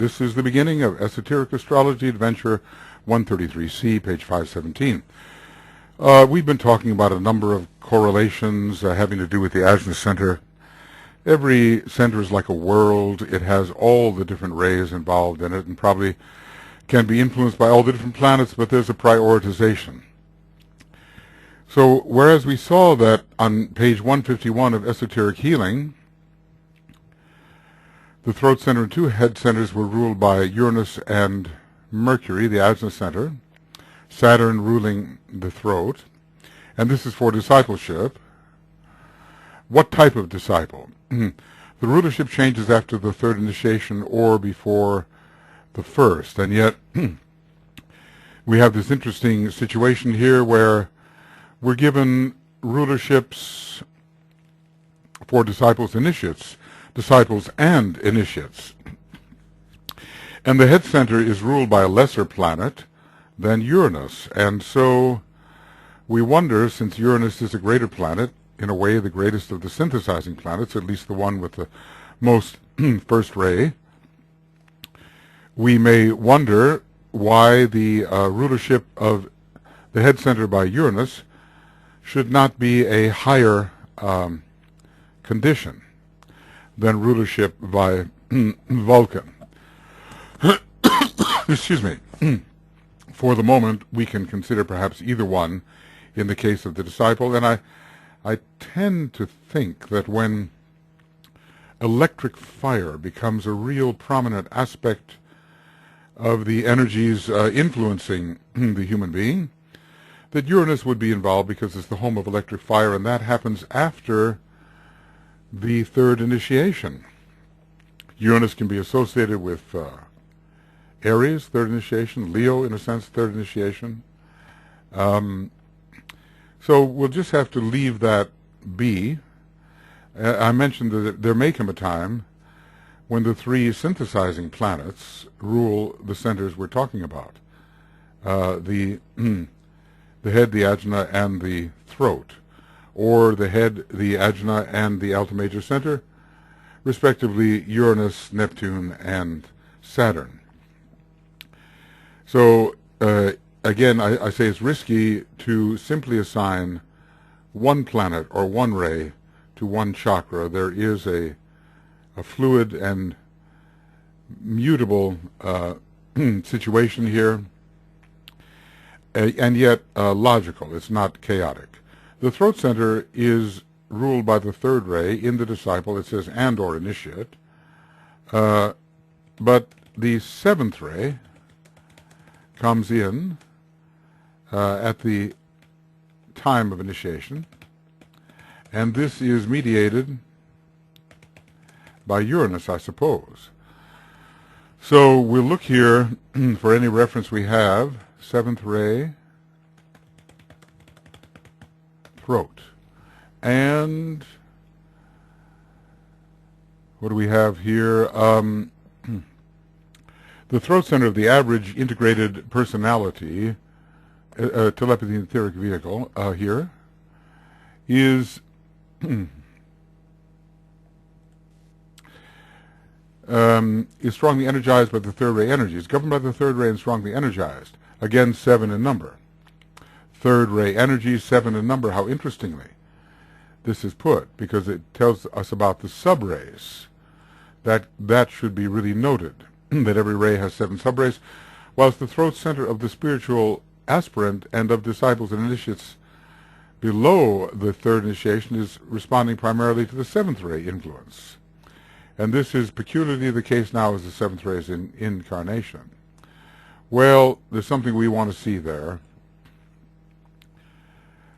This is the beginning of Esoteric Astrology Adventure 133C, page 517. We've been talking about a number of correlations having to do with the ajna center. Every center is like a world. It has all the different rays involved in it and probably can be influenced by all the different planets, but there's a prioritization. So whereas we saw that on page 151 of Esoteric Healing, the throat center and two head centers were ruled by Uranus and Mercury, the ajna center, Saturn ruling the throat, and this is for discipleship. What type of disciple? The rulership changes after the third initiation or before the first, and yet we have this interesting situation here where we're given rulerships for disciples and initiates. And the head center is ruled by a lesser planet than Uranus. And so we wonder, since Uranus is a greater planet, in a way the greatest of the synthesizing planets, at least the one with the most first ray, we may wonder why the rulership of the head center by Uranus should not be a higher condition than rulership by Vulcan. Excuse me. For the moment, we can consider perhaps either one in the case of the disciple, and I tend to think that when electric fire becomes a real prominent aspect of the energies influencing the human being, that Uranus would be involved because it's the home of electric fire, and that happens after the third initiation. Uranus can be associated with Aries, third initiation, Leo, in a sense, third initiation. So we'll just have to leave that be. I mentioned that there may come a time when the three synthesizing planets rule the centers we're talking about. The head, the ajna, and the throat, or the head, the ajna, and the alta major center, respectively Uranus, Neptune, and Saturn. So again, I say it's risky to simply assign one planet or one ray to one chakra. There is a fluid and mutable situation here, and yet logical. It's not chaotic. The throat center is ruled by the third ray in the disciple. It says and or initiate. But the seventh ray comes in at the time of initiation, and this is mediated by Uranus, I suppose. So we'll look here for any reference we have. Seventh ray, throat. And what do we have here? The throat center of the average integrated personality, telepathy and etheric vehicle, here, is strongly energized by the third ray energy. It's governed by the third ray and strongly energized. Again, 7 in number. Third ray energy, 7 in number. How interestingly this is put, because it tells us about the subrays. That should be really noted, that every ray has 7 subrays, whilst the throat center of the spiritual aspirant and of disciples and initiates below the third initiation is responding primarily to the 7th ray influence. And this is peculiarly the case now as the 7th ray is in incarnation. Well, there's something we want to see there.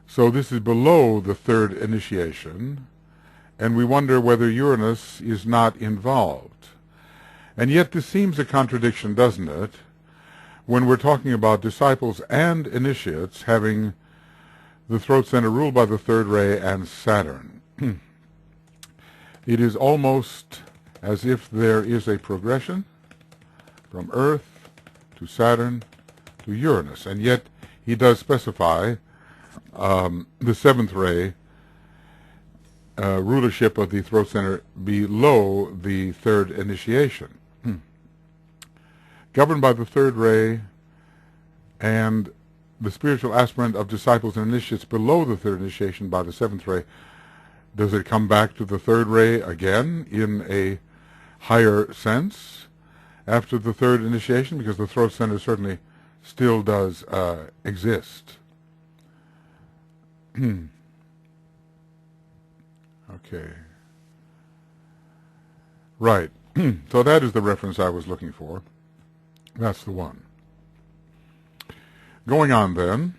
So this is below the third initiation, and we wonder whether Uranus is not involved. And yet this seems a contradiction, doesn't it, when we're talking about disciples and initiates having the throat center ruled by the third ray and Saturn. It is almost as if there is a progression from Earth to Saturn to Uranus, and yet he does specify the 7th ray rulership of the throat center below the third initiation. governed by the third ray, and the spiritual aspirant of disciples and initiates below the third initiation by the seventh ray. Does it come back to the third ray again in a higher sense after the third initiation? Because the throat center certainly still does exist. Okay. Right. So that is the reference I was looking for. That's the one. Going on then,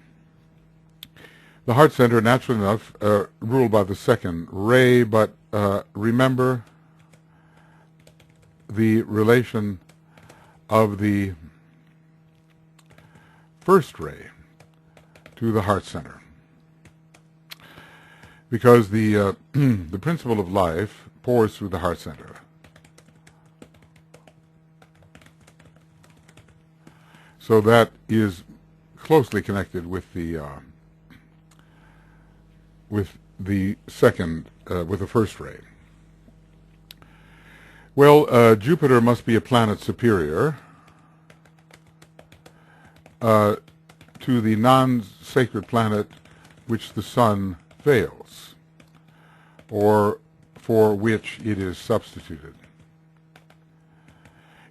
the heart center, naturally enough, ruled by the second ray, but remember the relation of the first ray to the heart center. Because the the principle of life pours through the heart center. So that is closely connected with the second, with the first ray. Well, Jupiter must be a planet superior to the non-sacred planet which the sun veils, or for which it is substituted.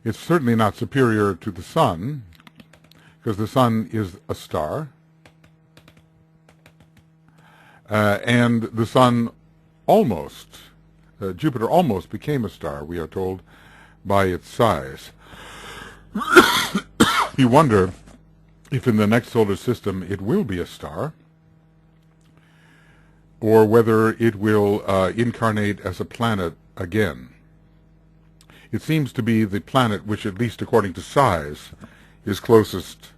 It's certainly not superior to the sun, because the sun is a star, and the sun almost, Jupiter almost became a star, we are told, by its size. You wonder if in the next solar system it will be a star, or whether it will incarnate as a planet again. It seems to be the planet which, at least according to size, is closest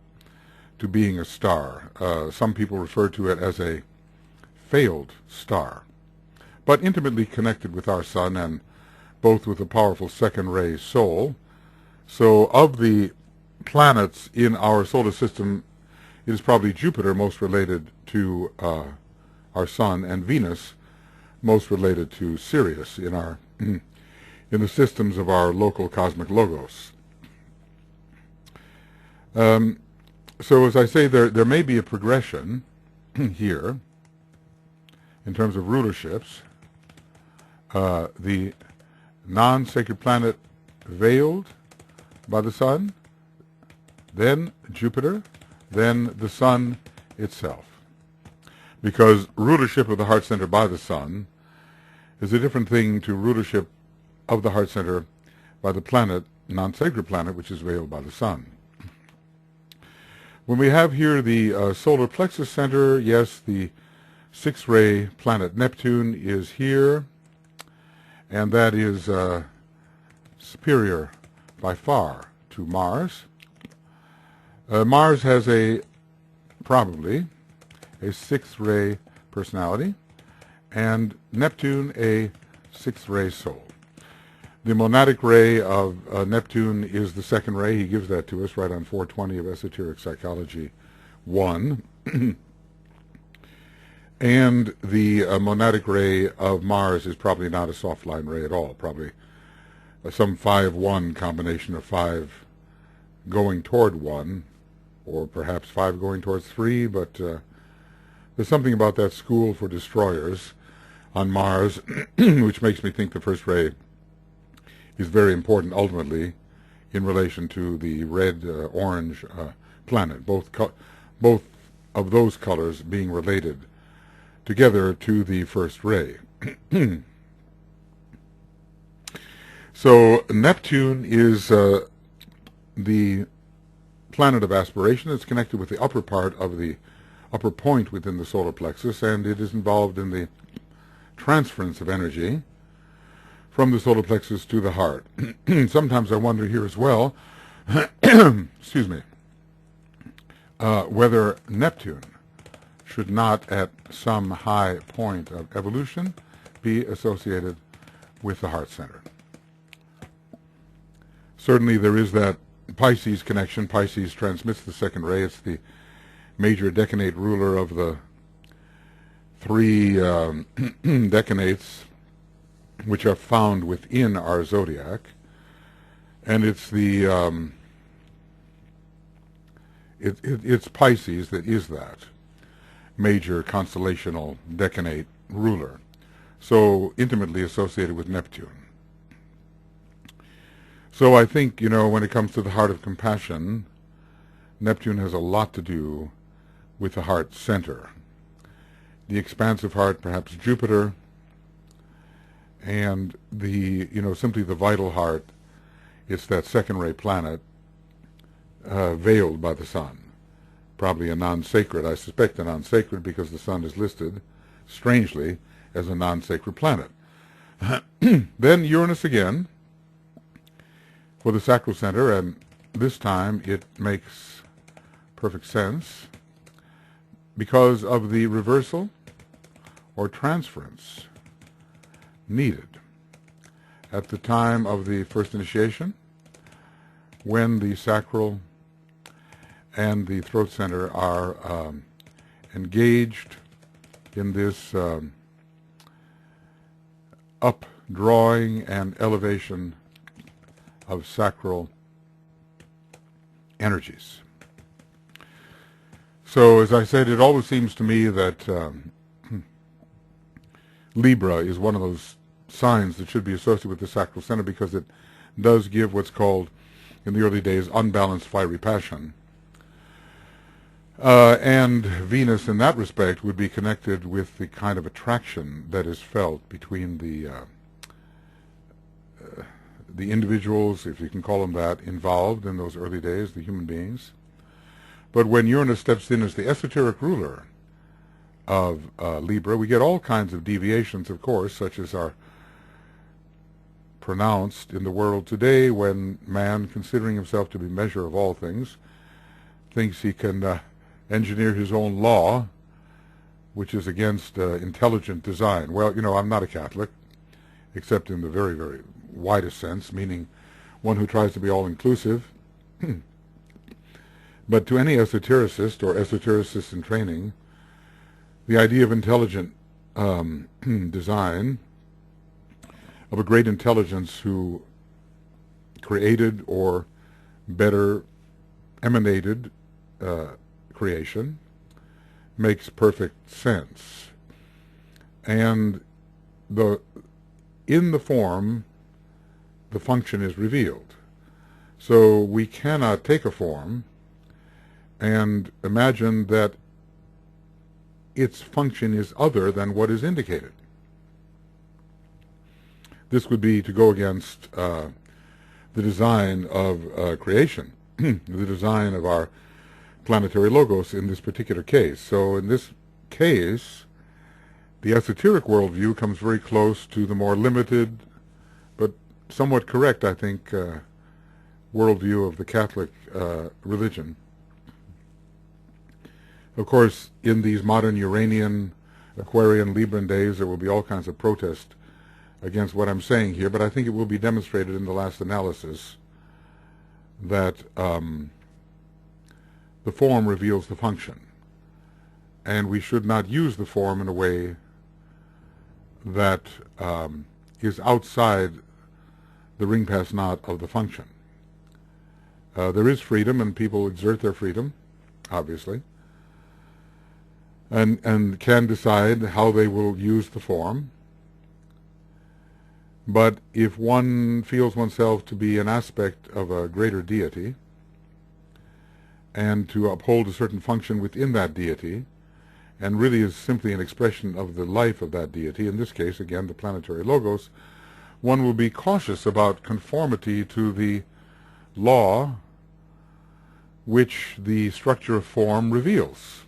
to being a star. Some people refer to it as a failed star, but intimately connected with our sun and both with a powerful second ray soul. So of the planets in our solar system, it is probably Jupiter most related to our sun, and Venus most related to Sirius in our in the systems of our local cosmic logos. So as I say, there may be a progression here in terms of rulerships. The non-sacred planet veiled by the sun, then Jupiter, then the sun itself. Because rulership of the heart center by the sun is a different thing to rulership of the heart center by the planet, non-sacred planet, which is veiled by the sun. When we have here the solar plexus center, yes, the six-ray planet Neptune is here, and that is superior by far to Mars. Mars has probably a sixth-ray personality, and Neptune a sixth-ray soul. The monadic ray of Neptune is the second ray. He gives that to us right on 420 of Esoteric Psychology 1. And the monadic ray of Mars is probably not a soft line ray at all, probably some 5-1 combination of 5 going toward 1, or perhaps 5 going towards 3, but there's something about that school for destroyers on Mars which makes me think the first ray is very important ultimately in relation to the red-orange planet, both of those colors being related together to the first ray. So Neptune is the planet of aspiration. It's connected with the upper part of the upper point within the solar plexus, and it is involved in the transference of energy from the solar plexus to the heart. Sometimes I wonder here as well, excuse me, whether Neptune should not at some high point of evolution be associated with the heart center. Certainly there is that Pisces connection. Pisces transmits the second ray. It's the major decanate ruler of the 3 decanates which are found within our zodiac, and it's the it's Pisces that is that major constellational decanate ruler, so intimately associated with Neptune. So I think, when it comes to the heart of compassion, Neptune has a lot to do with the heart center. The expansive heart, perhaps Jupiter, and simply the vital heart, it's that second-ray planet veiled by the sun. Probably a non-sacred, I suspect a non-sacred, because the sun is listed, strangely, as a non-sacred planet. Then Uranus again, for the sacral center, and this time it makes perfect sense because of the reversal or transference needed at the time of the first initiation, when the sacral and the throat center are engaged in this updrawing and elevation of sacral energies. So, as I said, it always seems to me that Libra is one of those signs that should be associated with the sacral center, because it does give what's called, in the early days, unbalanced fiery passion. And Venus, in that respect, would be connected with the kind of attraction that is felt between the individuals, if you can call them that, involved in those early days, the human beings. But when Uranus steps in as the esoteric ruler of Libra, we get all kinds of deviations, of course, such as are pronounced in the world today, when man, considering himself to be measure of all things, thinks he can engineer his own law, which is against intelligent design. Well, I'm not a Catholic, except in the very, very widest sense, meaning one who tries to be all-inclusive. But to any esotericist or esotericist in training, the idea of intelligent design, of a great intelligence who created or better emanated creation, makes perfect sense. And in the form, the function is revealed. So we cannot take a form and imagine that its function is other than what is indicated. This would be to go against the design of creation, the design of our planetary logos in this particular case. So in this case, the esoteric worldview comes very close to the more limited, but somewhat correct, I think, worldview of the Catholic religion. Of course, in these modern Uranian, Aquarian, Libran days, there will be all kinds of protest against what I'm saying here, but I think it will be demonstrated in the last analysis that the form reveals the function, and we should not use the form in a way that is outside the ring pass knot of the function. There is freedom, and people exert their freedom, obviously, and can decide how they will use the form. But if one feels oneself to be an aspect of a greater deity, and to uphold a certain function within that deity, and really is simply an expression of the life of that deity, in this case, again, the planetary logos, one will be cautious about conformity to the law which the structure of form reveals.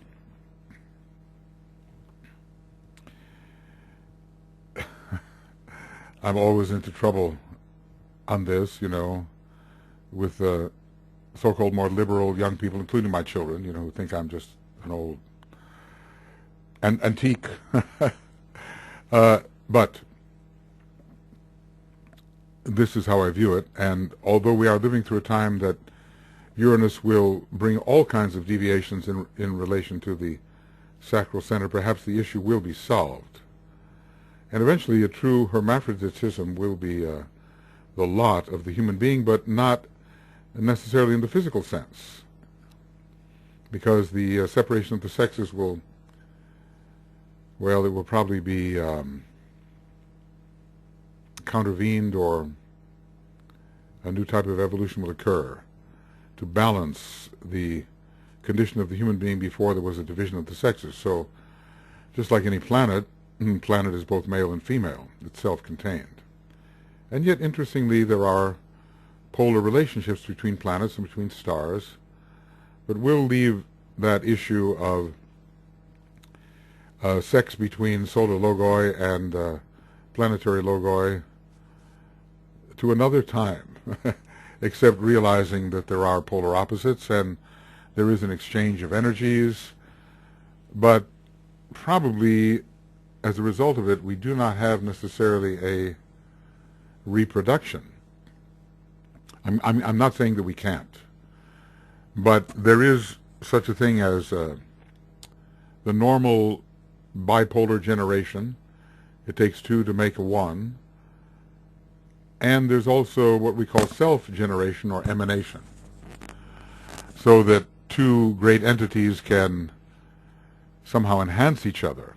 I'm always into trouble on this, with so-called more liberal young people, including my children, who think I'm just an old antique. But this is how I view it, and although we are living through a time that Uranus will bring all kinds of deviations in relation to the sacral center, perhaps the issue will be solved. And eventually a true hermaphroditism will be the lot of the human being, but not necessarily in the physical sense. because the separation of the sexes will, well, it will probably be countervened, or a new type of evolution will occur to balance the condition of the human being before there was a division of the sexes. So just like any planet, planet is both male and female. It's self-contained. And yet, interestingly, there are polar relationships between planets and between stars, but we'll leave that issue of sex between solar logoi and planetary logoi to another time, except realizing that there are polar opposites and there is an exchange of energies, but probably as a result of it, we do not have necessarily a reproduction. I'm not saying that we can't, but there is such a thing as the normal bipolar generation. It takes two to make a one. And there's also what we call self-generation or emanation, so that two great entities can somehow enhance each other.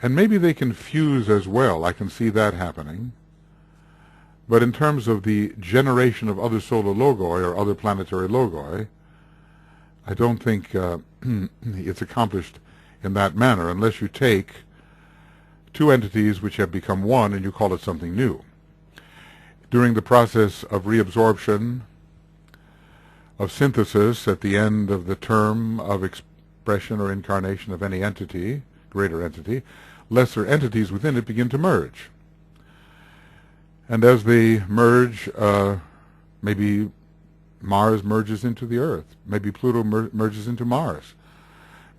And maybe they can fuse as well. I can see that happening. But in terms of the generation of other solar logoi or other planetary logoi, I don't think it's accomplished in that manner, unless you take two entities which have become one and you call it something new. During the process of reabsorption, of synthesis at the end of the term of expression or incarnation of any entity, greater entity, lesser entities within it begin to merge. And as they merge, maybe Mars merges into the Earth, maybe Pluto merges into Mars,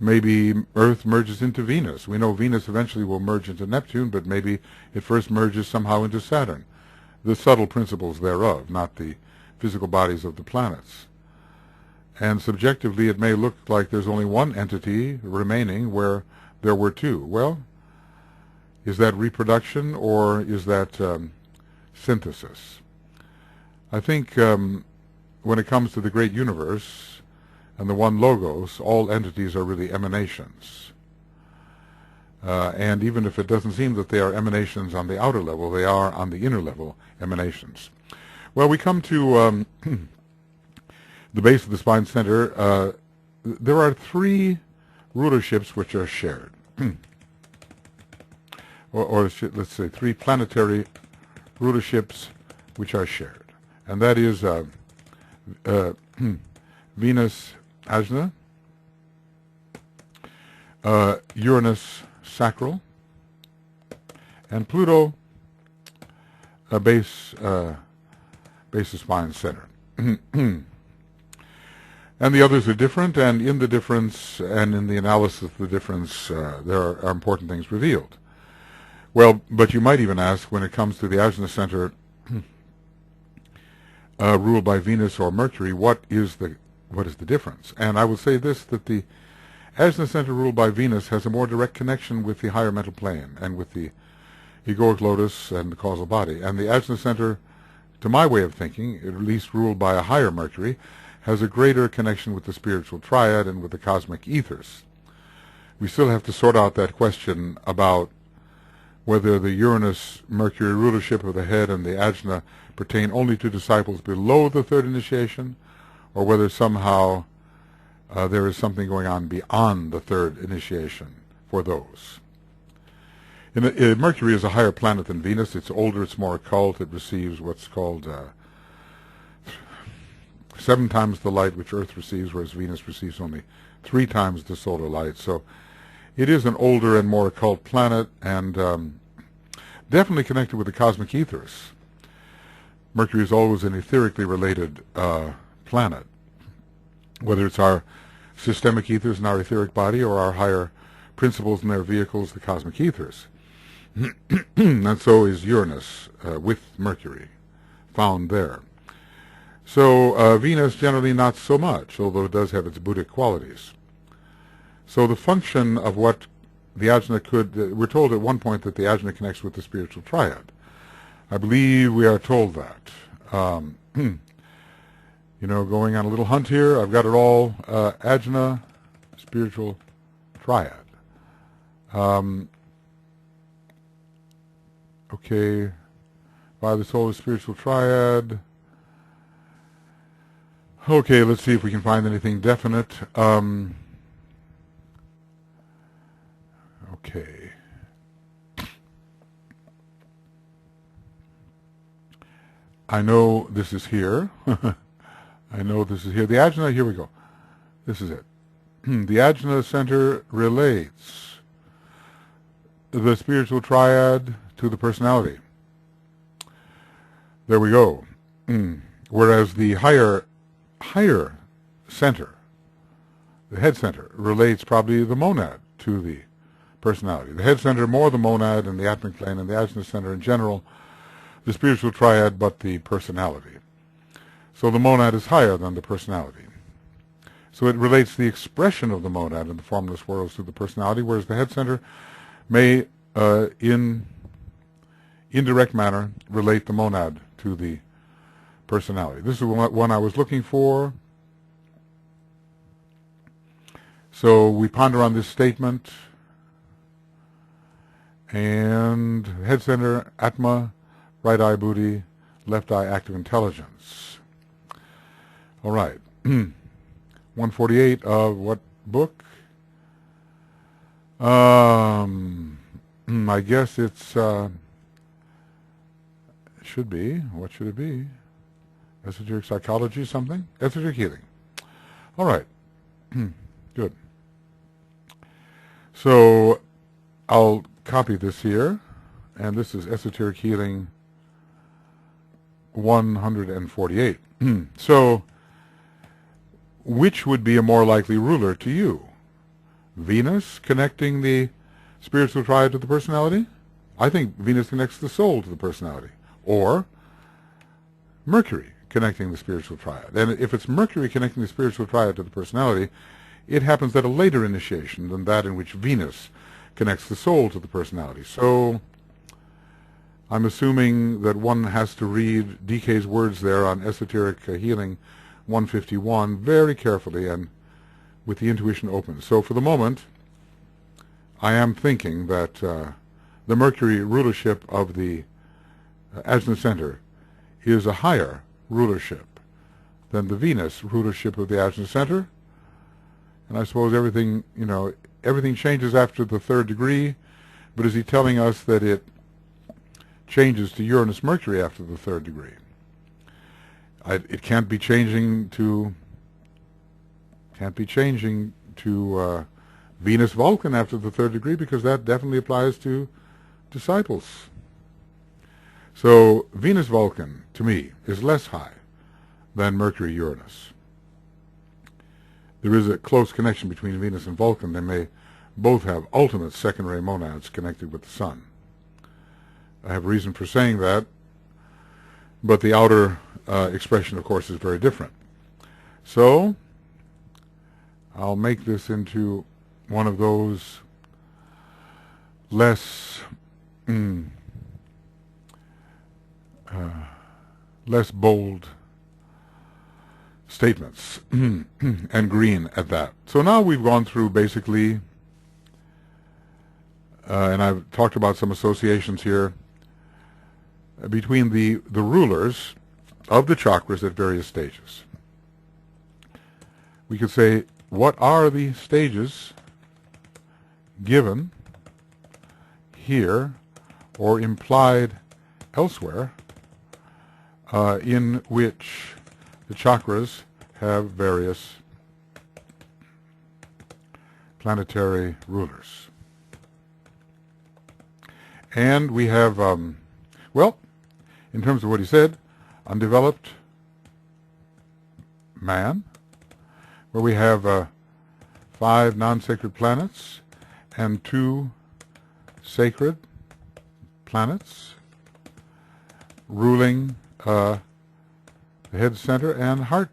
maybe Earth merges into Venus. We know Venus eventually will merge into Neptune, but maybe it first merges somehow into Saturn. The subtle principles thereof, not the physical bodies of the planets. And subjectively, it may look like there's only one entity remaining where there were two. Well, is that reproduction or is that synthesis? I think when it comes to the great universe and the one logos, all entities are really emanations. And even if it doesn't seem that they are emanations on the outer level, they are on the inner level emanations. Well, we come to the base of the spine center. There are three rulerships which are shared. or let's say three planetary rulerships which are shared. And that is Venus ajna, Uranus sacral, and Pluto base of spine center. And the others are different, and in the difference and in the analysis of the difference, there are important things revealed. Well, but you might even ask, when it comes to the ajna center ruled by Venus or Mercury, what is the difference? And I will say this, that the ajna center ruled by Venus has a more direct connection with the higher mental plane and with the egoic lotus and the causal body. And the ajna center, to my way of thinking, at least ruled by a higher Mercury, has a greater connection with the spiritual triad and with the cosmic ethers. We still have to sort out that question about whether the Uranus-Mercury rulership of the head and the ajna pertain only to disciples below the third initiation, or whether somehow there is something going on beyond the third initiation for those. Mercury is a higher planet than Venus. It's older, it's more occult, it receives what's called 7 times the light which Earth receives, whereas Venus receives only 3 times the solar light. So it is an older and more occult planet, and definitely connected with the cosmic ethers. Mercury is always an etherically related planet, whether it's our systemic ethers in our etheric body or our higher principles and their vehicles, the cosmic ethers. And so is Uranus with Mercury, found there. So Venus generally not so much, although it does have its Buddhic qualities. So the function of what the ajna could, we're told at one point that the ajna connects with the spiritual triad. I believe we are told that. going on a little hunt here. I've got it all. Ajna, spiritual triad. Okay, by the soul of spiritual triad. Okay, let's see if we can find anything definite. Okay. I know this is here. I know this is here. The ajna, here we go. This is it. The ajna center relates the spiritual triad to the personality. There we go. Whereas the higher center, the head center, relates probably the monad to the personality. The head center more the monad and the atmic plane, and the ajna center in general the spiritual triad, but the personality. So the monad is higher than the personality. So it relates the expression of the monad in the formless worlds to the personality, whereas the head center may, in indirect manner, relate the monad to the personality. This is one I was looking for. So we ponder on this statement, and head center, Atma, right eye Buddhi, left eye active intelligence. All right. 148 of what book? I guess it's, should be, what should it be? Esoteric psychology something? Esoteric healing. All right. Good. So I'll copy this here, and this is Esoteric Healing 148. So, which would be a more likely ruler to you? Venus connecting the spiritual triad to the personality? I think Venus connects the soul to the personality. Or Mercury connecting the spiritual triad. And if it's Mercury connecting the spiritual triad to the personality, it happens at a later initiation than that in which Venus connects the soul to the personality. So I'm assuming that one has to read DK's words there on Esoteric Healing 151 very carefully and with the intuition open. So for the moment, I am thinking that the Mercury rulership of the Ajna Center is a higher rulership than the Venus rulership of the Ajna Center. And I suppose everything, everything changes after the third degree, but is he telling us that it changes to Uranus Mercury after the third degree? It can't be changing to Venus Vulcan after the third degree, because that definitely applies to disciples. So Venus Vulcan, to me, is less high than Mercury Uranus. There is a close connection between Venus and Vulcan. They may both have ultimate second-ray monads connected with the Sun. I have reason for saying that, but the outer expression, of course, is very different. So I'll make this into one of those less less bold statements, and green at that. So now we've gone through basically, and I've talked about some associations here between the rulers of the chakras at various stages. We could say, what are the stages given here or implied elsewhere in which the chakras have various planetary rulers? And we have, well, in terms of what he said, undeveloped man, where we have 5 non-sacred planets and 2 sacred planets ruling the head center and heart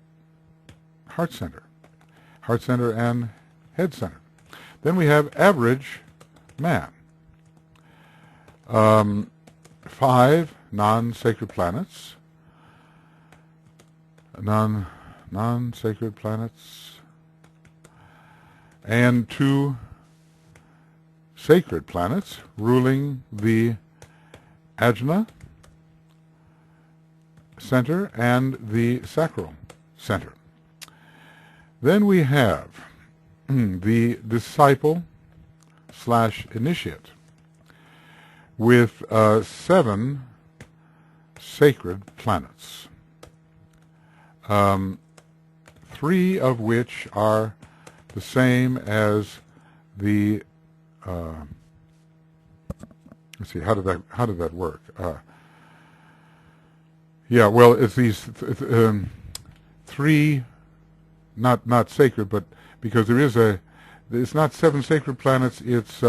center and head center. Then we have average man, 5 non-sacred planets, non-sacred planets, and 2 sacred planets ruling the ajna center and the sacral center. Then we have the disciple / initiate with 7 sacred planets, 3 of which are the same as the let's see, how did that work? Yeah, well, it's these 3, not sacred, but because it's not 7 sacred planets, it's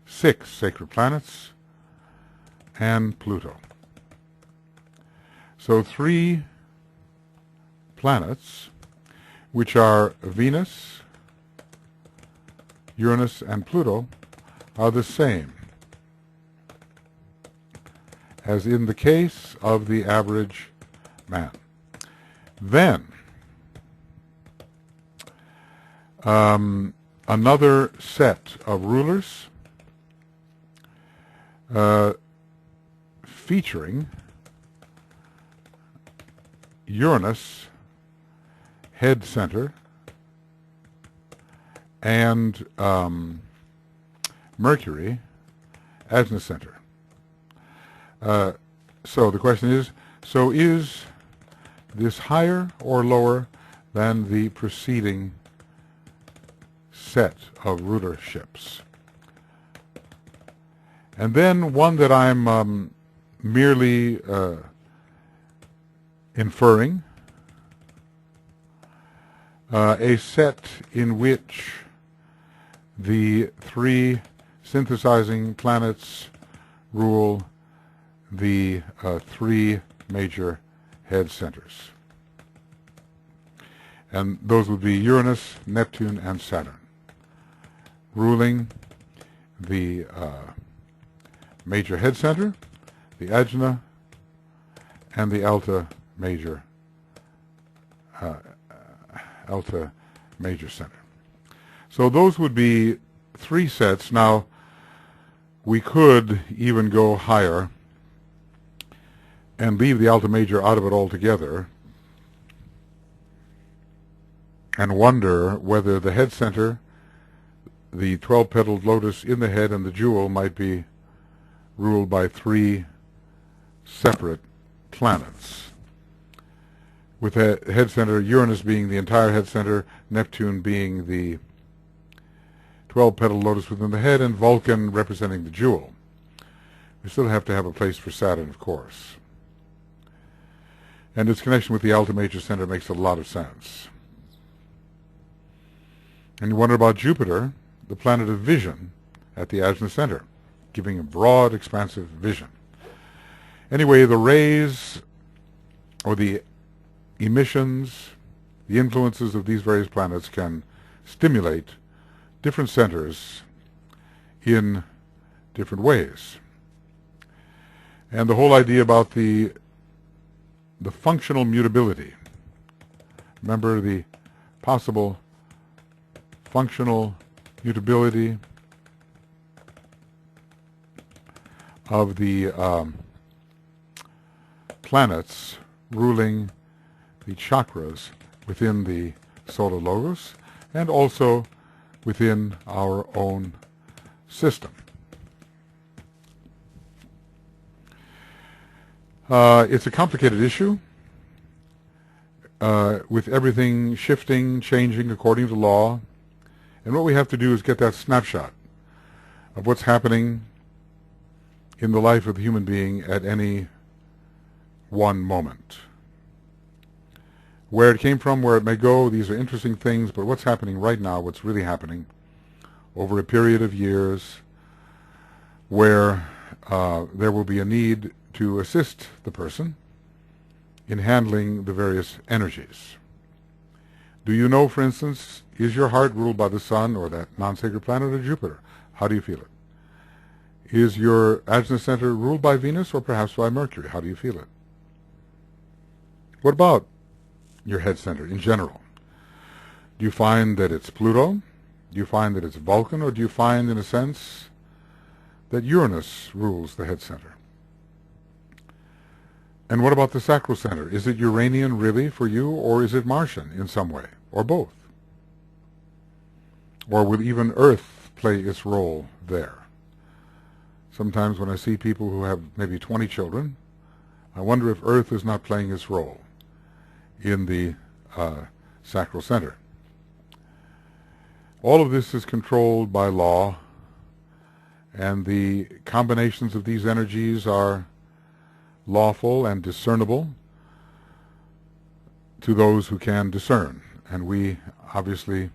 6 sacred planets and Pluto. So 3 planets, which are Venus, Uranus, and Pluto, are the same as in the case of the average man. Then, another set of rulers featuring Uranus, head center, and Mercury, ajna center. So the question is, so is this higher or lower than the preceding set of rulerships? And then one that I'm merely inferring, a set in which the 3 synthesizing planets rule the 3 major head centers. And those would be Uranus, Neptune, and Saturn, ruling the major head center, the ajna, and the alta major center. So those would be 3 sets. Now, we could even go higher and leave the alta major out of it altogether and wonder whether the head center, the 12-petaled lotus in the head, and the jewel might be ruled by 3 separate planets, with the head center, Uranus being the entire head center, Neptune being the 12-petaled lotus within the head, and Vulcan representing the jewel. We still have to have a place for Saturn, of course. And its connection with the alta major center makes a lot of sense. And you wonder about Jupiter, the planet of vision, at the ajna center, giving a broad, expansive vision. Anyway, the rays, or the emissions, the influences of these various planets can stimulate different centers in different ways. And the whole idea about the functional mutability, remember the possible functional mutability of the planets ruling the chakras within the solar logos and also within our own system. It's a complicated issue with everything shifting, changing according to law. And what we have to do is get that snapshot of what's happening in the life of the human being at any one moment. Where it came from, where it may go, these are interesting things, but what's happening right now, what's really happening over a period of years where there will be a need to assist the person in handling the various energies. Do you know, for instance, is your heart ruled by the sun or that non-sacred planet or Jupiter? How do you feel it? Is your ajna center ruled by Venus or perhaps by Mercury? How do you feel it? What about your head center in general? Do you find that it's Pluto? Do you find that it's Vulcan? Or do you find, in a sense, that Uranus rules the head center? And what about the sacral center? Is it Uranian really for you, or is it Martian in some way, or both? Or will even Earth play its role there? Sometimes when I see people who have maybe 20 children, I wonder if Earth is not playing its role in the sacral center. All of this is controlled by law, and the combinations of these energies are lawful and discernible to those who can discern. And we obviously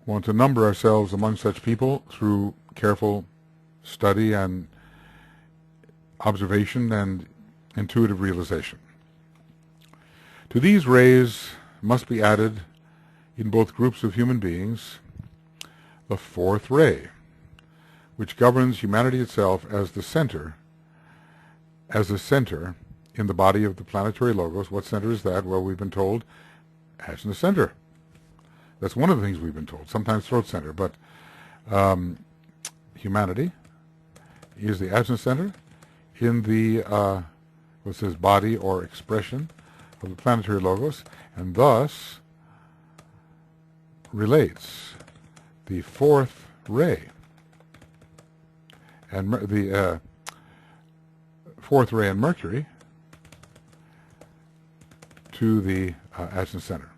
want to number ourselves among such people through careful study and observation and intuitive realization. To these rays must be added, in both groups of human beings, the fourth ray, which governs humanity itself as the center, as a center in the body of the planetary logos. What center is that? Well, we've been told ajna center. That's one of the things we've been told, sometimes throat center, but humanity is the ajna center in the what says body or expression of the planetary logos, and thus relates the fourth ray and the fourth ray and Mercury to the ajna center.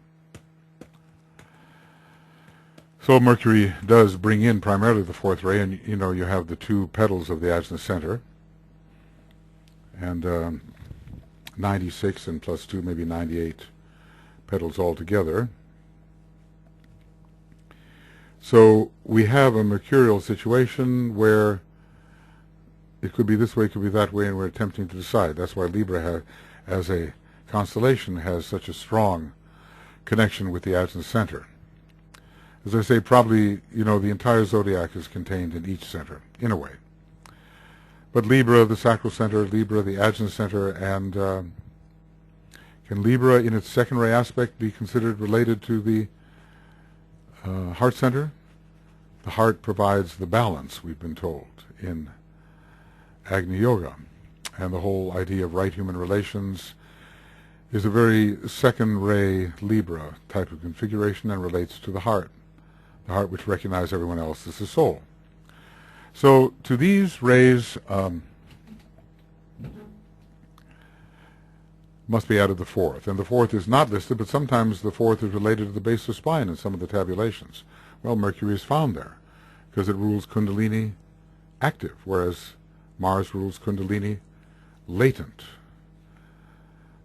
So Mercury does bring in primarily the fourth ray, and you know you have the two petals of the ajna center, and 96 and plus 2, maybe 98 petals altogether. So we have a mercurial situation where it could be this way, it could be that way, and we're attempting to decide. That's why Libra as a constellation has such a strong connection with the ajna center. As I say, probably, you know, the entire zodiac is contained in each center, in a way. But Libra, the sacral center, Libra, the ajna center, and can Libra in its second ray aspect be considered related to the heart center? The heart provides the balance, we've been told, in Agni Yoga. And the whole idea of right human relations is a very second ray Libra type of configuration and relates to the heart which recognizes everyone else as the soul. So to these rays must be added the fourth. And the fourth is not listed, but sometimes the fourth is related to the base of spine in some of the tabulations. Well, Mercury is found there because it rules Kundalini active, whereas Mars rules Kundalini latent.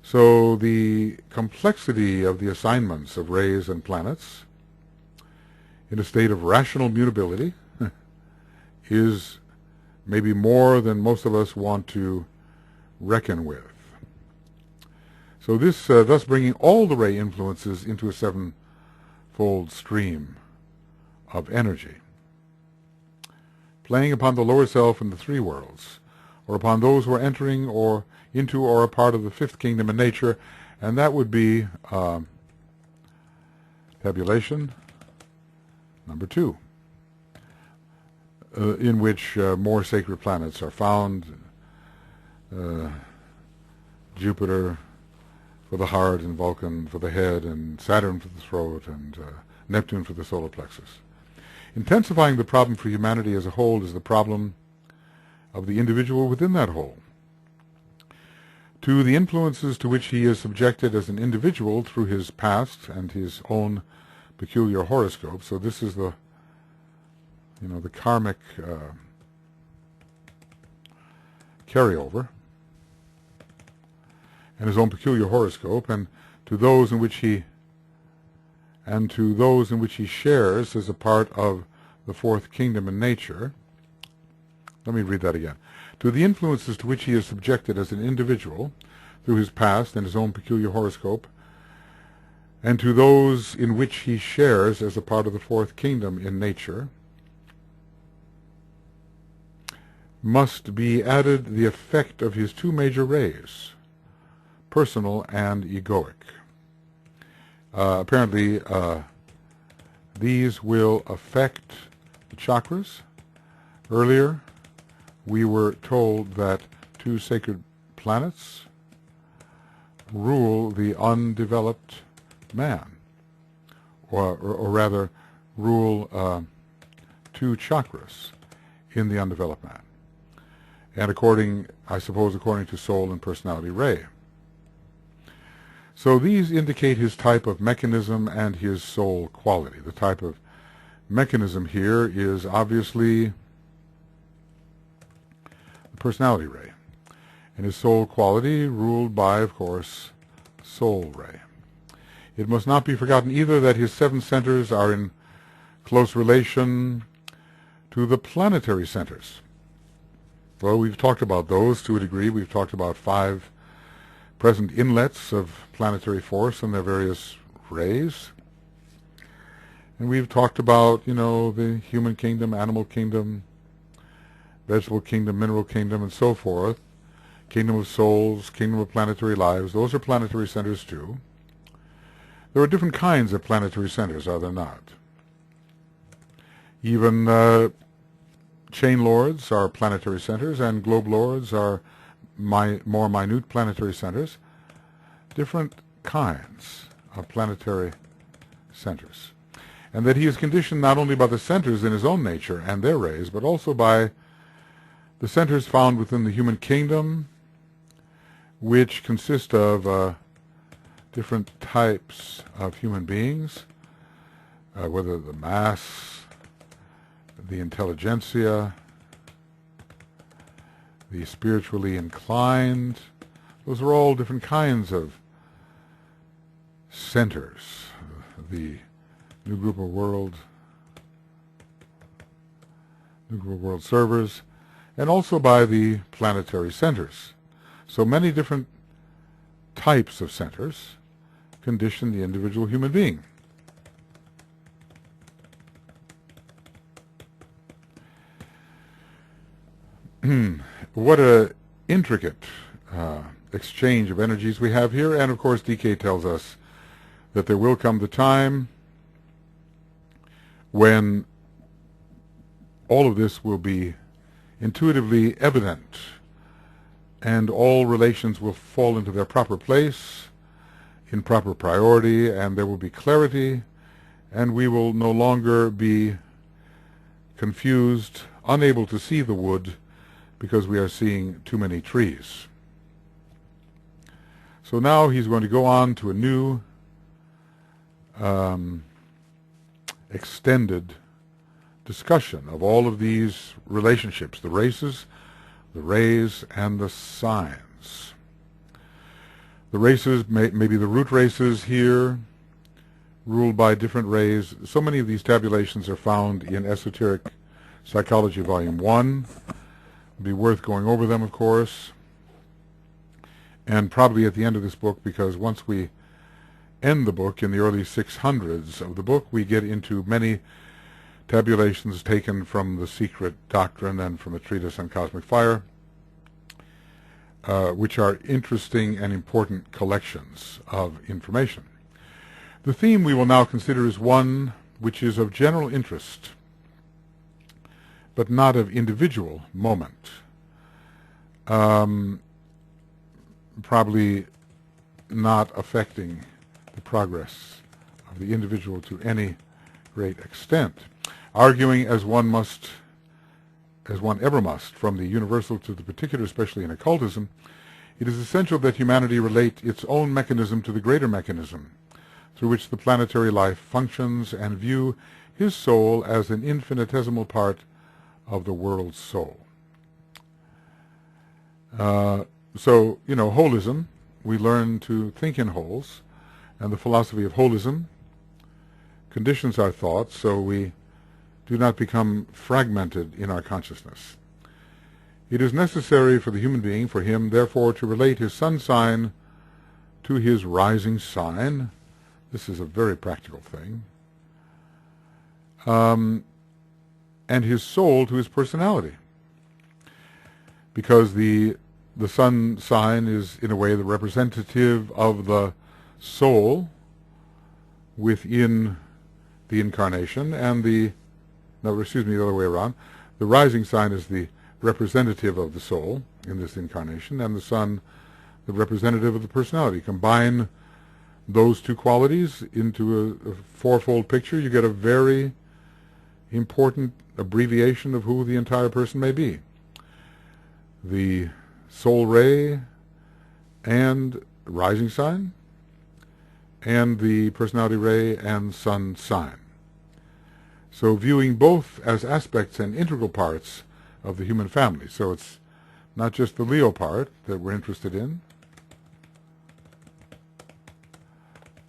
So the complexity of the assignments of rays and planets in a state of rational mutability is maybe more than most of us want to reckon with. So this thus bringing all the ray influences into a sevenfold stream of energy, playing upon the lower self in the three worlds, or upon those who are entering or into or a part of the fifth kingdom in nature, and that would be tabulation number 2, in which more sacred planets are found. Jupiter for the heart, and Vulcan for the head, and Saturn for the throat, and Neptune for the solar plexus. Intensifying the problem for humanity as a whole is the problem of the individual within that whole. To the influences to which he is subjected as an individual through his past and his own peculiar horoscope. So this is the, the karmic carryover, and his own peculiar horoscope, and to those in which he shares as a part of the fourth kingdom in nature. Let me read that again. To the influences to which he is subjected as an individual through his past and his own peculiar horoscope, and to those in which he shares as a part of the fourth kingdom in nature, must be added the effect of his two major rays, personal and egoic. Apparently, these will affect the chakras. Earlier, we were told that two sacred planets rule the undeveloped man, or rather, rule two chakras in the undeveloped man. And I suppose, according to soul and personality ray. So these indicate his type of mechanism and his soul quality. The type of mechanism here is obviously the personality ray, and his soul quality ruled by, of course, soul ray. It must not be forgotten either that his 7 centers are in close relation to the planetary centers. Well, we've talked about those to a degree. We've talked about 5 present inlets of planetary force and their various rays. And we've talked about, the human kingdom, animal kingdom, vegetable kingdom, mineral kingdom, and so forth. Kingdom of souls, kingdom of planetary lives. Those are planetary centers too. There are different kinds of planetary centers, are there not? Even chain lords are planetary centers, and globe lords are more minute planetary centers. Different kinds of planetary centers. And that he is conditioned not only by the centers in his own nature and their rays, but also by the centers found within the human kingdom, which consist of different types of human beings, whether the mass, the intelligentsia, the spiritually inclined. Those are all different kinds of centers. The new group of world servers, and also by the planetary centers. So many different types of centers condition the individual human being. What a intricate exchange of energies we have here, and of course DK tells us that there will come the time when all of this will be intuitively evident, and all relations will fall into their proper place, in proper priority, and there will be clarity, and we will no longer be confused, unable to see the wood, because we are seeing too many trees. So now he's going to go on to a new extended discussion of all of these relationships, the races, the rays, and the signs. The races, maybe the root races here, ruled by different rays. So many of these tabulations are found in Esoteric Psychology Volume 1. It'd be worth going over them, of course, and probably at the end of this book, because once we end the book in the early 600s of the book, we get into many tabulations taken from the Secret Doctrine and from a treatise on cosmic fire, which are interesting and important collections of information. The theme we will now consider is one which is of general interest, but not of individual moment. Probably not affecting the progress of the individual to any great extent. Arguing as one ever must, from the universal to the particular, especially in occultism, it is essential that humanity relate its own mechanism to the greater mechanism, through which the planetary life functions, and view his soul as an infinitesimal part of the world's soul. So, holism, we learn to think in wholes, and the philosophy of holism conditions our thoughts so we do not become fragmented in our consciousness. It is necessary for the human being, for him, therefore, to relate his sun sign to his rising sign. This is a very practical thing. And his soul to his personality. Because the sun sign is, in a way, the representative of the soul, within the incarnation, and the other way around. The rising sign is the representative of the soul in this incarnation, and the sun, the representative of the personality. Combine those two qualities into a fourfold picture, you get a very important abbreviation of who the entire person may be. The soul ray and rising sign, and the personality ray and sun sign. So viewing both as aspects and integral parts of the human family. So it's not just the Leo part that we're interested in,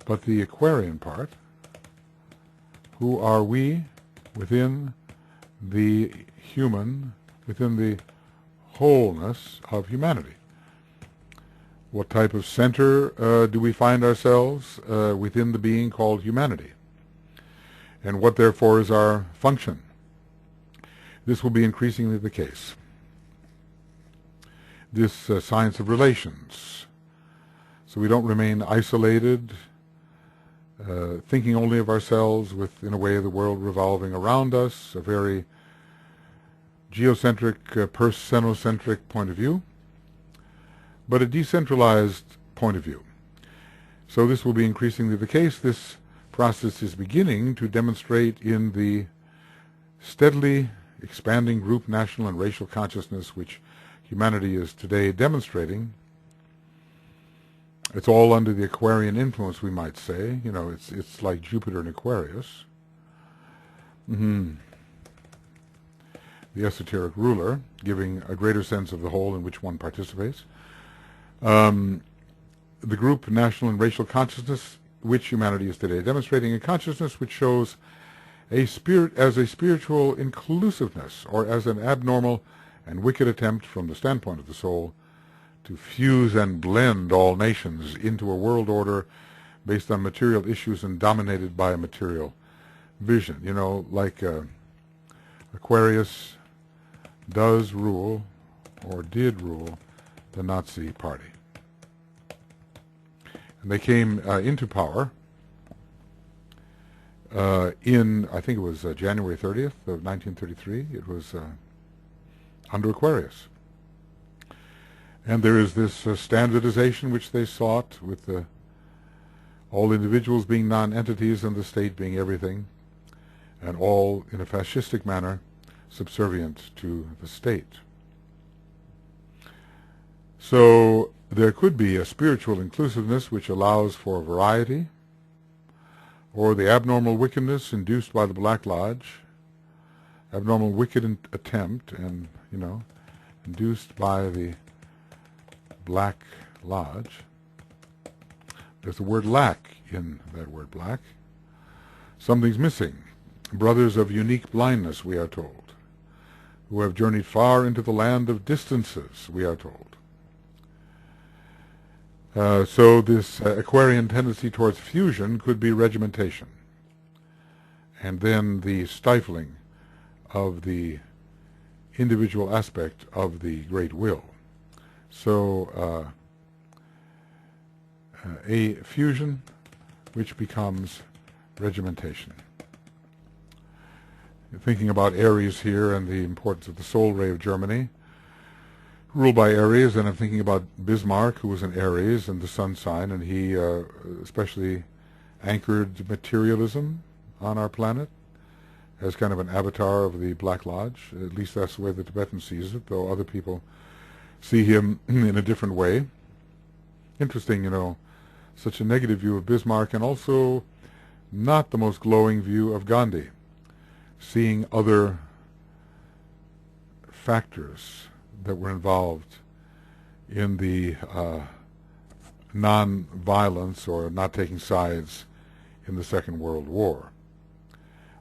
but the Aquarian part. Who are we within the human, within the wholeness of humanity? What type of center do we find ourselves within the being called humanity? And what therefore is our function? This will be increasingly the case. This science of relations. So we don't remain isolated, thinking only of ourselves in a way the world revolving around us, a very geocentric, personocentric point of view, but a decentralized point of view. So this will be increasingly the case. This process is beginning to demonstrate in the steadily expanding group, national, and racial consciousness which humanity is today demonstrating. It's all under the Aquarian influence, we might say. You know, it's like Jupiter in Aquarius. The esoteric ruler, giving a greater sense of the whole in which one participates. The group, national, and racial consciousness, which humanity is today demonstrating, a consciousness which shows a spiritual inclusiveness, or as an abnormal and wicked attempt from the standpoint of the soul to fuse and blend all nations into a world order based on material issues and dominated by a material vision. You know, like Aquarius does rule, or did rule, the Nazi Party. And they came into power in, I think it was January 30th of 1933. It was under Aquarius. And there is this standardization which they sought, with all individuals being non-entities and the state being everything, and all in a fascistic manner subservient to the state. So there could be a spiritual inclusiveness which allows for variety, or the abnormal wickedness induced by the Black Lodge, abnormal wicked attempt, and, you know, induced by the Black Lodge. There's the word lack in that word black. Something's missing. Brothers of unique blindness, we are told, who have journeyed far into the land of distances, we are told. So this Aquarian tendency towards fusion could be regimentation, and then the stifling of the individual aspect of the great will. So a fusion which becomes regimentation. Thinking about Aries here and the importance of the soul ray of Germany, ruled by Aries, and I'm thinking about Bismarck, who was an Aries and the sun sign, and he especially anchored materialism on our planet as kind of an avatar of the Black Lodge. At least that's the way the Tibetan sees it, though other people see him in a different way. Interesting, you know, such a negative view of Bismarck, and also not the most glowing view of Gandhi, seeing other factors that were involved in the non-violence or not taking sides in the Second World War.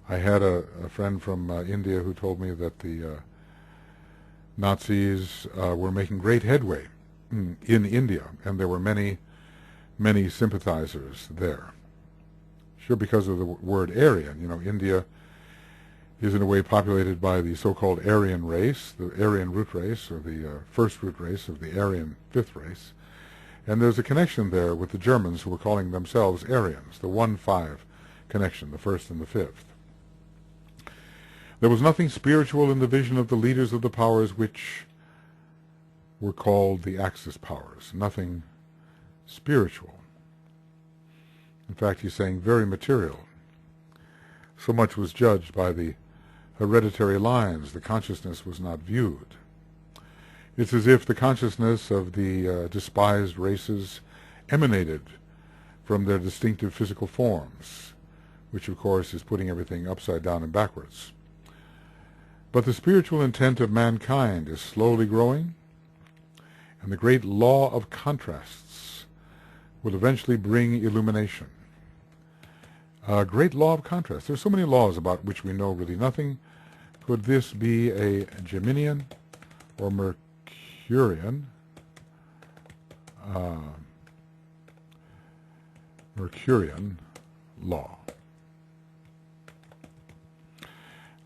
I had a friend from India who told me that the Nazis were making great headway in India, and there were many, many sympathizers there. Sure, because of the word Aryan. You know, India is in a way populated by the so-called Aryan race, the Aryan root race, or the first root race of the Aryan fifth race. And there's a connection there with the Germans, who were calling themselves Aryans, the 1-5 connection, the first and the fifth. There was nothing spiritual in the vision of the leaders of the powers which were called the Axis powers. Nothing spiritual. In fact, he's saying very material. So much was judged by the hereditary lines. The consciousness was not viewed. It's as if the consciousness of the despised races emanated from their distinctive physical forms, which of course is putting everything upside down and backwards. But the spiritual intent of mankind is slowly growing, and the great law of contrasts will eventually bring illumination. A great law of contrast. There's so many laws about which we know really nothing. Could this be a Geminian or Mercurian law?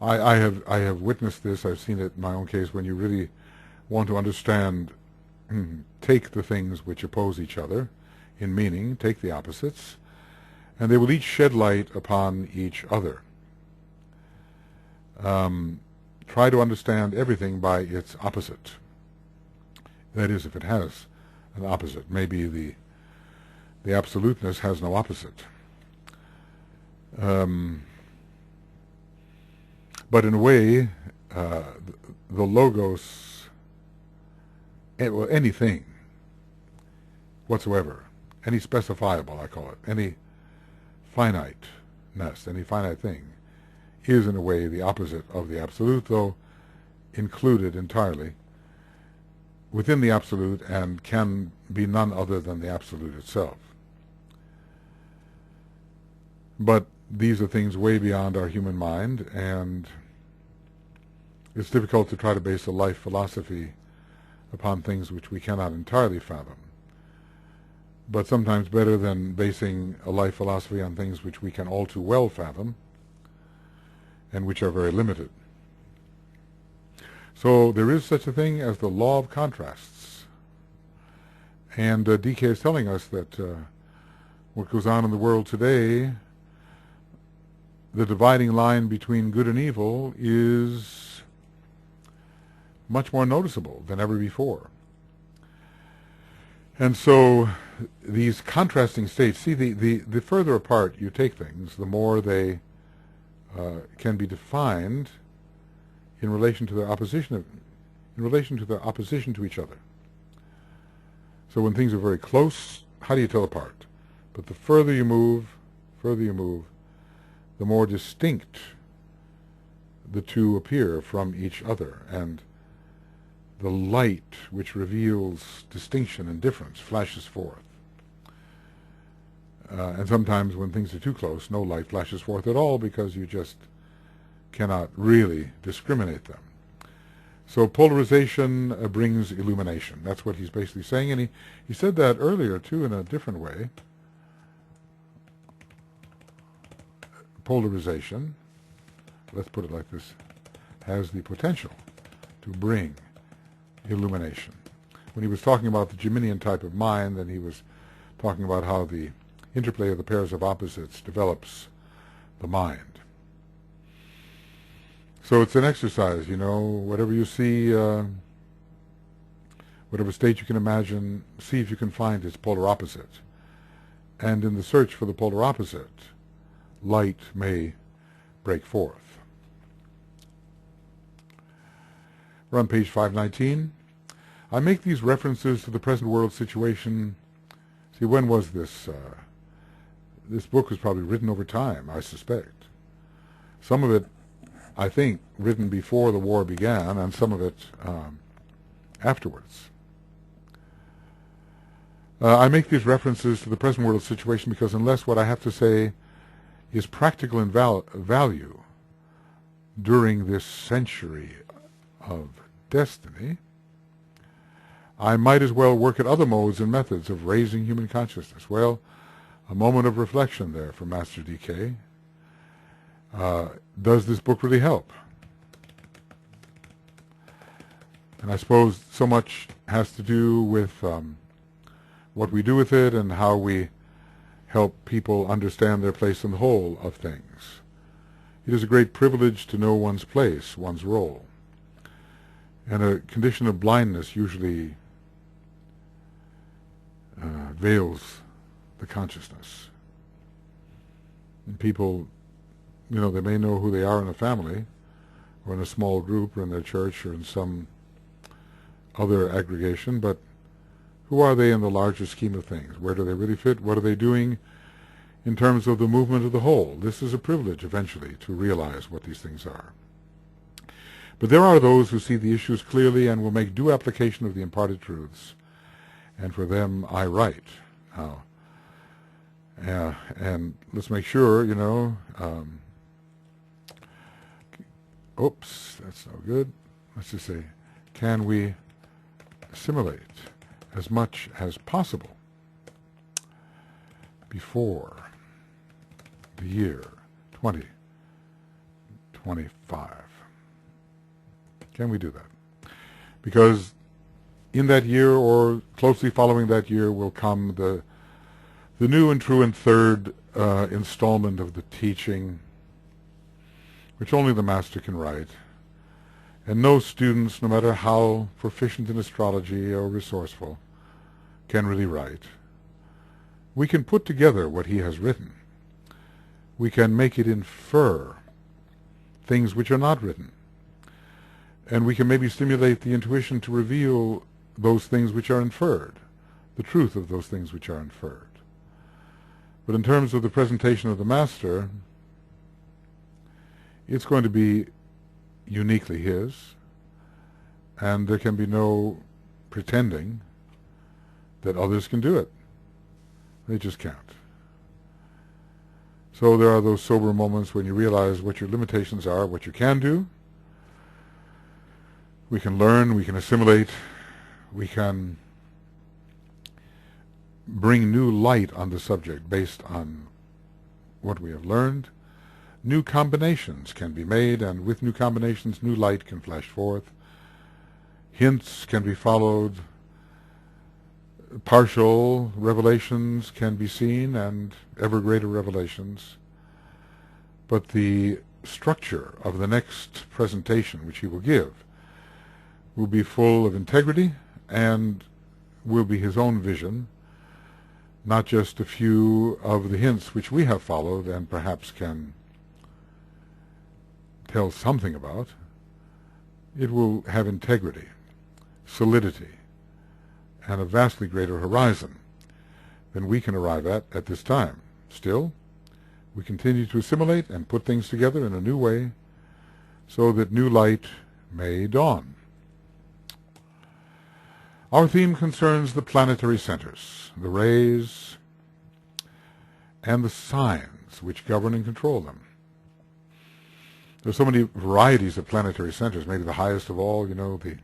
I have witnessed this. I've seen it in my own case. When you really want to understand, take the things which oppose each other in meaning, take the opposites, and they will each shed light upon each other. Try to understand everything by its opposite. That is, if it has an opposite. Maybe the absoluteness has no opposite. But in a way, the logos, well, anything whatsoever, any specifiable, I call it, any finiteness, any finite thing, is in a way the opposite of the absolute, though included entirely within the absolute and can be none other than the absolute itself. But these are things way beyond our human mind, and it's difficult to try to base a life philosophy upon things which we cannot entirely fathom. But sometimes better than basing a life philosophy on things which we can all too well fathom and which are very limited. So there is such a thing as the law of contrasts. And DK is telling us that what goes on in the world today, the dividing line between good and evil is much more noticeable than ever before. And so these contrasting states, see, the further apart you take things, the more they can be defined in relation to their opposition to each other. So when things are very close, how do you tell apart? But the further you move, the more distinct the two appear from each other, and the light which reveals distinction and difference flashes forth. And sometimes when things are too close, no light flashes forth at all because you just cannot really discriminate them. So polarization brings illumination. That's what he's basically saying, and he said that earlier too in a different way. Polarization, let's put it like this, has the potential to bring illumination. When he was talking about the Geminian type of mind, then he was talking about how the interplay of the pairs of opposites develops the mind. So it's an exercise, you know, whatever you see, whatever state you can imagine, see if you can find its polar opposite. And in the search for the polar opposite, light may break forth. We're on page 519. I make these references to the present world situation. See, when was this? This book was probably written over time, I suspect. Some of it, I think, written before the war began, and some of it afterwards. I make these references to the present world situation because unless what I have to say is practical in value during this century of destiny, I might as well work at other modes and methods of raising human consciousness. Well, a moment of reflection there from Master DK. Does this book really help? And I suppose so much has to do with what we do with it and how we help people understand their place in the whole of things. It is a great privilege to know one's place, one's role. And a condition of blindness usually veils the consciousness. And people, they may know who they are in a family, or in a small group, or in their church, or in some other aggregation, but who are they in the larger scheme of things? Where do they really fit? What are they doing in terms of the movement of the whole? This is a privilege, eventually, to realize what these things are. But there are those who see the issues clearly and will make due application of the imparted truths, and for them I write. Now, and let's make sure, oops, that's no good. Let's just say, can we assimilate as much as possible before the year 2025? Can we do that? Because in that year, or closely following that year, will come the new and true and third installment of the teaching, which only the Master can write, and no students, no matter how proficient in astrology or resourceful, can really write. We can put together what he has written. We can make it infer things which are not written. And we can maybe stimulate the intuition to reveal those things which are inferred, the truth of those things which are inferred. But in terms of the presentation of the Master, it's going to be uniquely his, and there can be no pretending that others can do it. They just can't. So there are those sober moments when you realize what your limitations are, what you can do. We can learn, we can assimilate, we can bring new light on the subject based on what we have learned. New combinations can be made, and with new combinations, new light can flash forth. Hints can be followed. Partial revelations can be seen, and ever greater revelations. But the structure of the next presentation which he will give will be full of integrity and will be his own vision, not just a few of the hints which we have followed and perhaps can tell something about. It will have integrity, solidity, and a vastly greater horizon than we can arrive at this time. Still, we continue to assimilate and put things together in a new way so that new light may dawn. Our theme concerns the planetary centers, the rays, and the signs which govern and control them. There's so many varieties of planetary centers. Maybe the highest of all, the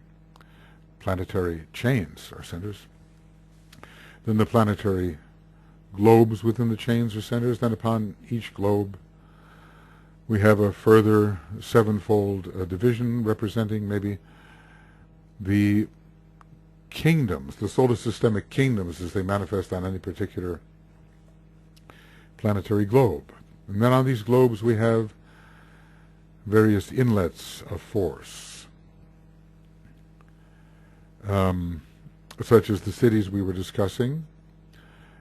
planetary chains are centers. Then the planetary globes within the chains are centers. Then upon each globe we have a further sevenfold division representing maybe the kingdoms, the solar systemic kingdoms as they manifest on any particular planetary globe. And then on these globes we have various inlets of force, such as the cities we were discussing,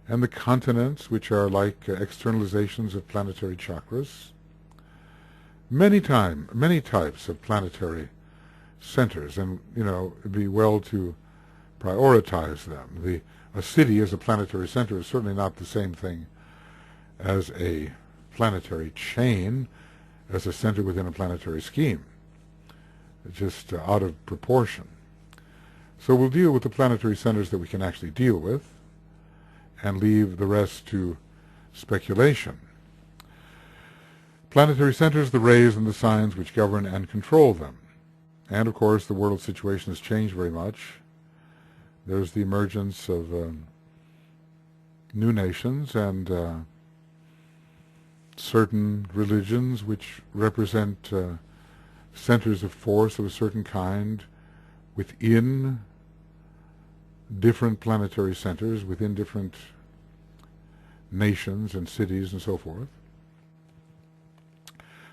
and the continents, which are like externalizations of planetary chakras. Many types of planetary centers, and it'd be well to prioritize them. A city as a planetary center is certainly not the same thing as a planetary chain, as a center within a planetary scheme. It's just out of proportion. So we'll deal with the planetary centers that we can actually deal with and leave the rest to speculation. Planetary centers, the rays and the signs which govern and control them. And of course the world situation has changed very much. There's the emergence of new nations and certain religions which represent centers of force of a certain kind within different planetary centers, within different nations and cities and so forth.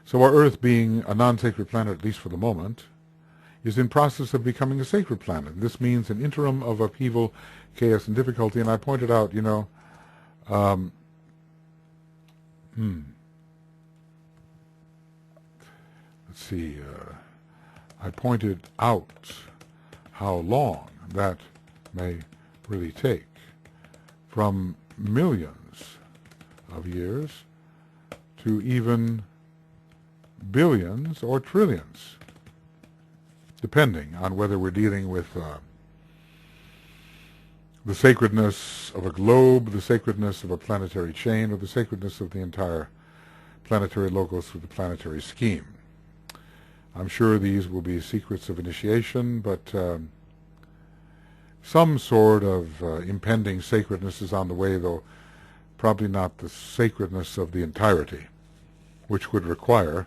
So our Earth, being a non-sacred planet, at least for the moment, is in process of becoming a sacred planet. This means an interim of upheaval, chaos, and difficulty. And I pointed out, let's see, I pointed out how long that may really take, from millions of years to even billions or trillions, depending on whether we're dealing with the sacredness of a globe, the sacredness of a planetary chain, or the sacredness of the entire planetary logos through the planetary scheme. I'm sure these will be secrets of initiation, but some sort of impending sacredness is on the way, though probably not the sacredness of the entirety, which would require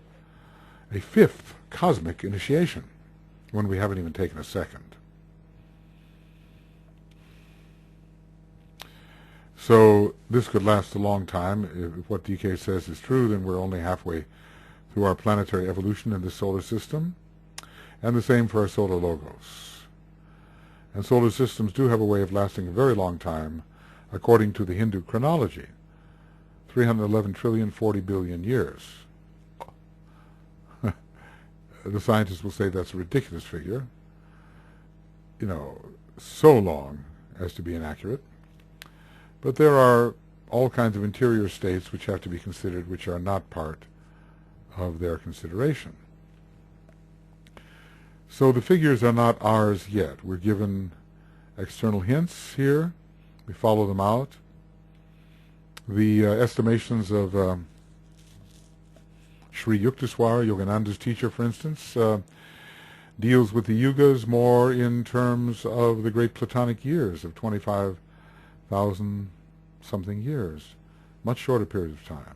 a fifth cosmic initiation when we haven't even taken a second. So this could last a long time. If what DK says is true, then we're only halfway through our planetary evolution in the solar system, and the same for our solar logos. And solar systems do have a way of lasting a very long time, according to the Hindu chronology, 311 trillion, 40 billion years. The scientists will say that's a ridiculous figure, so long as to be inaccurate. But there are all kinds of interior states which have to be considered, which are not part of their consideration. So the figures are not ours yet. We're given external hints here. We follow them out. The estimations of Sri Yukteswar, Yogananda's teacher, for instance, deals with the yugas more in terms of the great Platonic years of 25,000 something years, much shorter period of time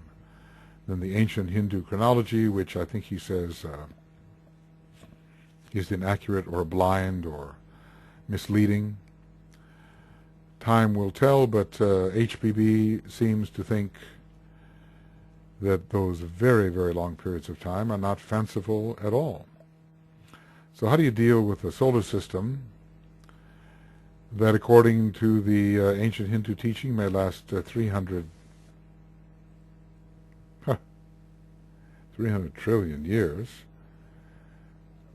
than the ancient Hindu chronology, which I think he says is inaccurate or blind or misleading. Time will tell, but HPB seems to think that those very, very long periods of time are not fanciful at all. So how do you deal with a solar system that, according to the ancient Hindu teaching, may last 300 trillion years,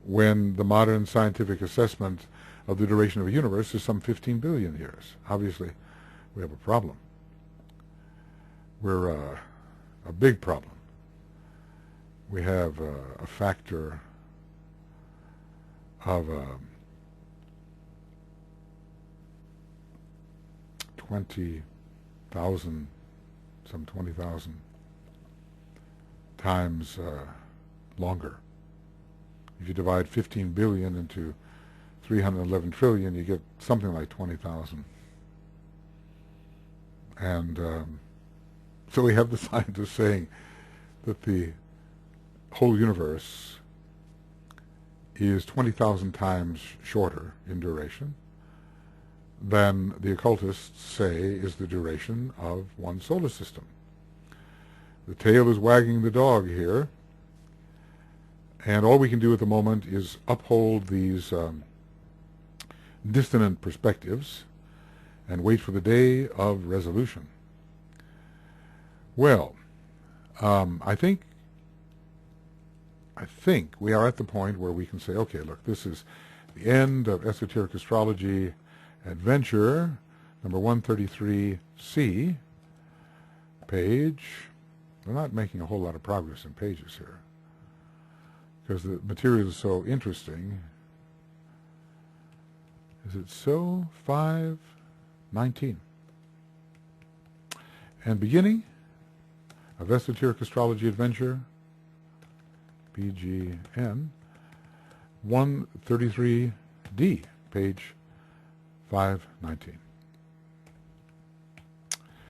when the modern scientific assessment of the duration of a universe is some 15 billion years? Obviously, we have a problem. We're a big problem. We have a factor of 20,000, some 20,000 times longer. If you divide 15 billion into 311 trillion, you get something like 20,000. And so we have the scientists saying that the whole universe is 20,000 times shorter in duration than the occultists say is the duration of one solar system. The tail is wagging the dog here, and all we can do at the moment is uphold these dissonant perspectives and wait for the day of resolution. Well, I think we are at the point where we can say, okay, look, this is the end of Esoteric Astrology Adventure, number 133C, page. We're not making a whole lot of progress in pages here, because the material is so interesting. Is it so? 519. And beginning of Esoteric Astrology Adventure, BGN, 133D, page 519.